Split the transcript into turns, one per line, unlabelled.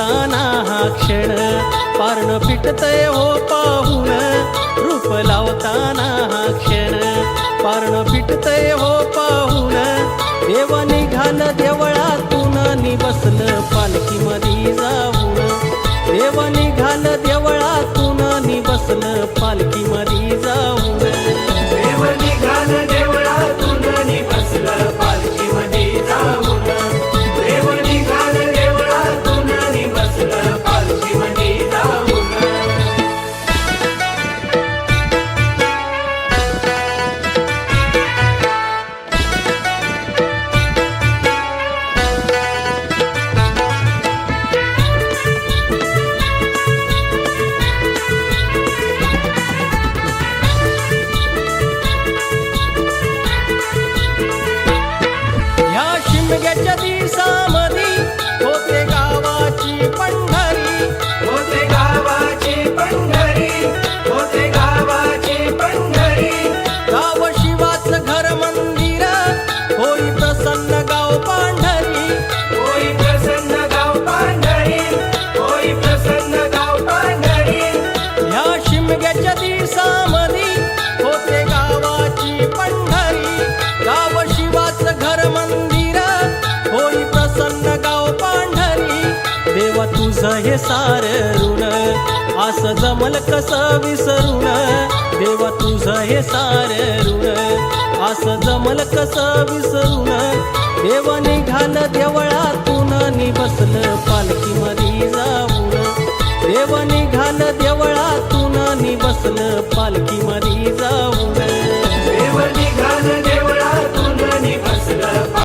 लावताना हा क्षण पारण फिटतय हो पाहून रूप लावताना हा क्षण पारण फिटतय हो पाहून देव निघाल देवळातून नि बसलं पालखीमध्ये जाऊन देव निघाल देवळातून नि बसलं पालखीमध्ये जाऊन
देव निघाल देवळातून नि बसलं पालखीमध्ये जाऊन देव निघाल देवळातून नि बसलं पालखीमध्ये जाऊन
शिमग्याच्या दिवसामधी होते गावाची पंढरी
होते गावाची पंढरी होते गावाची पंढरी
गाव शिवाचं घर मंदिर होई प्रसन्न गाव पांढरी
होई प्रसन्न गाव पांढरी होई प्रसन्न गाव पांढरी
ह्या शिमग्याच्या दिवसामधी होते गावाची पंढरी गाव शिवाचं घर मंदिर होई प्रसन्न गाव पांढरी देवा तुझं हे सार ऋण असं जमल कसं विसरून देवा तुझं हे सार ऋण असं जमल कसं विसरून देव निघाल देवळातून नि बसलं पालखीमध्ये जाऊन देव निघाल देवळातून नि बसलं पालखीमध्ये